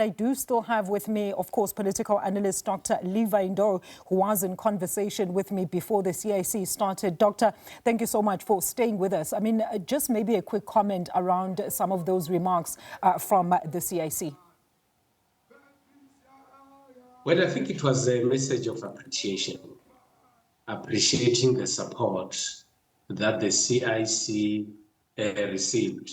I do still have with me, of course, political analyst Dr. Levy Ndou, who was in conversation with me before the CIC started. Doctor, thank you so much for staying with us. I mean, just maybe a quick comment around some of those remarks from the CIC. Well, I think it was a message of appreciation, appreciating the support that the CIC received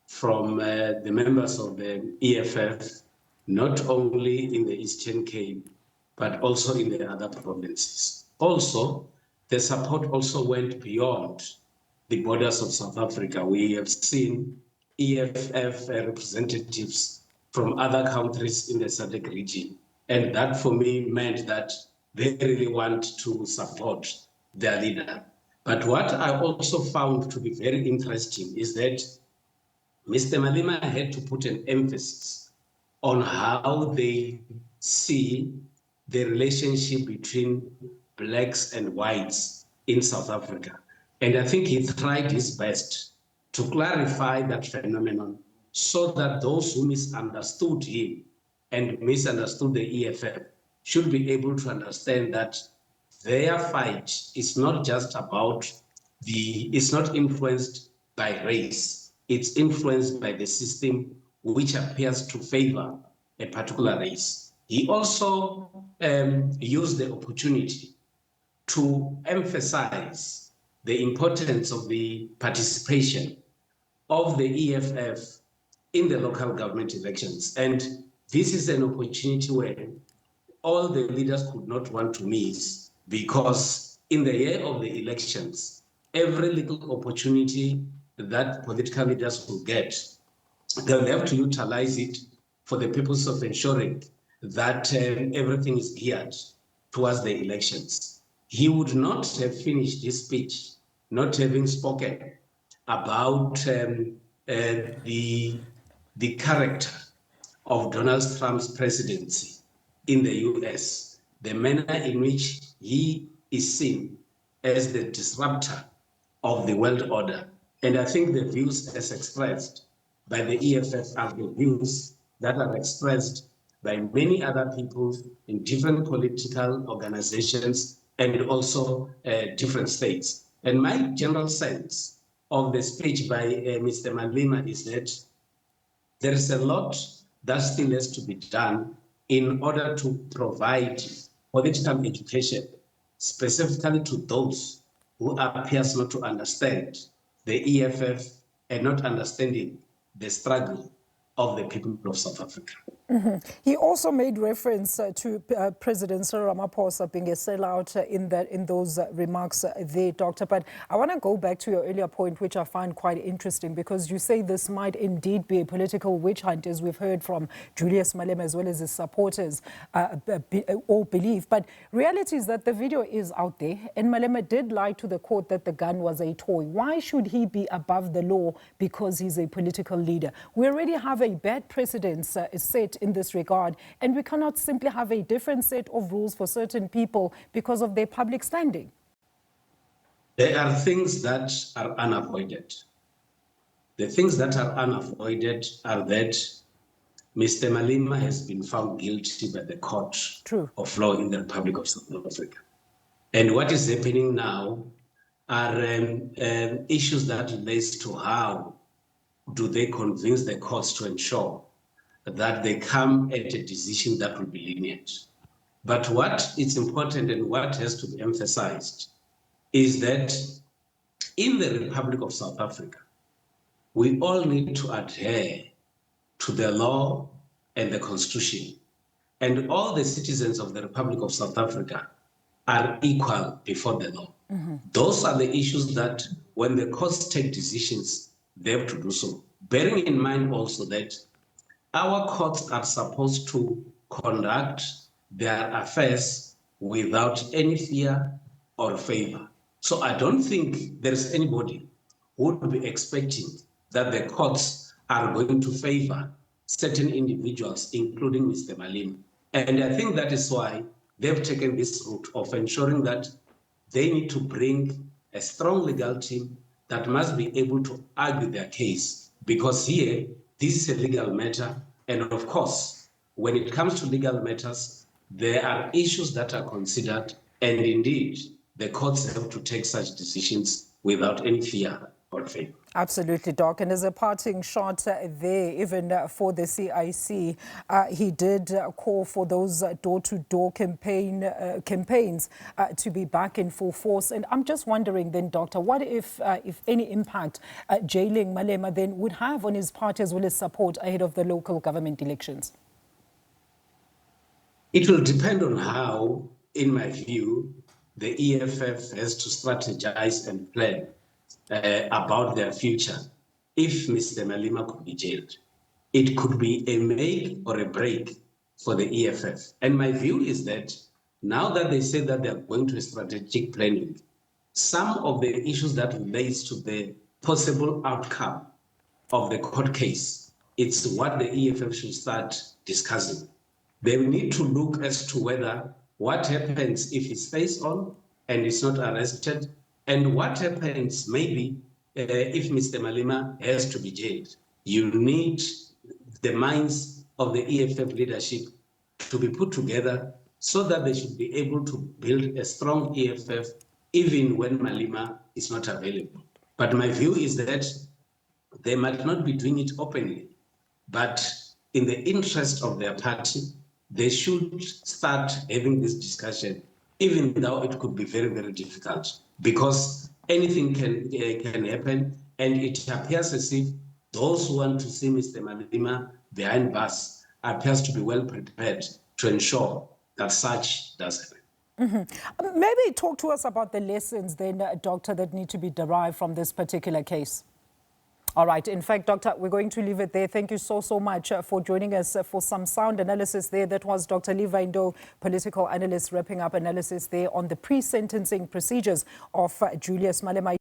from the members of the EFF, not only in the Eastern Cape, but also in the other provinces. Also, the support also went beyond the borders of South Africa. We have seen EFF representatives from other countries in the SADC region. And that for me meant that they really want to support their leader. But what I also found to be very interesting is that Mr. Malema had to put an emphasis on how they see the relationship between blacks and whites in South Africa. And I think he tried his best to clarify that phenomenon so that those who misunderstood him and misunderstood the EFF should be able to understand that their fight is not just about it's not influenced by race. It's influenced by the system which appears to favor a particular race. He also used the opportunity to emphasize the importance of the participation of the EFF in the local government elections. And this is an opportunity where all the leaders could not want to miss, because in the year of the elections, every little opportunity that political leaders will get, they'll have to utilize it for the purpose of ensuring that everything is geared towards the elections. He would not have finished his speech not having spoken about the character of Donald Trump's presidency in the US, the manner in which he is seen as the disruptor of the world order. And I think the views as expressed by the EFF are the views that are expressed by many other people in different political organizations and also different states. And my general sense of the speech by Mr. Malema is that there is a lot that still has to be done in order to provide political education, specifically to those who appears not to understand the EFF and not understanding the struggle of the people of South Africa. Mm-hmm. He also made reference to President Cyril Ramaphosa being a sellout in those remarks there, Doctor. But I want to go back to your earlier point, which I find quite interesting, because you say this might indeed be a political witch hunt, as we've heard from Julius Malema as well as his supporters all believe. But reality is that the video is out there, and Malema did lie to the court that the gun was a toy. Why should he be above the law because he's a political leader? We already have a bad precedent set in this regard, and we cannot simply have a different set of rules for certain people because of their public standing. There are things that are unavoided. The things that are unavoided are that Mr. Malema has been found guilty by the court of law in the Republic of South Africa. And what is happening now are issues that relates to how do they convince the courts to ensure that they come at a decision that will be lenient. But what is important and what has to be emphasized is that in the Republic of South Africa, we all need to adhere to the law and the Constitution. And all the citizens of the Republic of South Africa are equal before the law. Mm-hmm. Those are the issues that when the courts take decisions, they have to do so. Bearing in mind also that our courts are supposed to conduct their affairs without any fear or favor. So I don't think there is anybody who would be expecting that the courts are going to favor certain individuals, including Mr. Malema. And I think that is why they've taken this route of ensuring that they need to bring a strong legal team that must be able to argue their case, because here, this is a legal matter, and of course, when it comes to legal matters, there are issues that are considered, and indeed, the courts have to take such decisions without any fear or favor. Absolutely, Doc. And as a parting shot there, even for the CIC, he did call for those door-to-door campaigns to be back in full force. And I'm just wondering then, Doctor, what if any impact jailing Malema then would have on his party as well as support ahead of the local government elections? It will depend on how, in my view, the EFF has to strategize and plan about their future. If Mr. Malema could be jailed, it could be a make or a break for the EFF. And my view is that now that they say that they are going to strategic planning, some of the issues that relates to the possible outcome of the court case, it's what the EFF should start discussing. They need to look as to whether what happens if he stays on and is not arrested, and what happens maybe if Mr. Malema has to be jailed. You need the minds of the EFF leadership to be put together so that they should be able to build a strong EFF even when Malema is not available. But my view is that they might not be doing it openly, but in the interest of their party, they should start having this discussion, even though it could be very, very difficult, because anything can happen, and it appears as if those who want to see Mr. Malema behind bars appears to be well prepared to ensure that such does happen. Maybe talk to us about the lessons then, Doctor, that need to be derived from this particular case. All right. In fact, Doctor, we're going to leave it there. Thank you so much for joining us for some sound analysis there. That was Dr. Levy Ndou, political analyst, wrapping up analysis there on the pre-sentencing procedures of Julius Malema.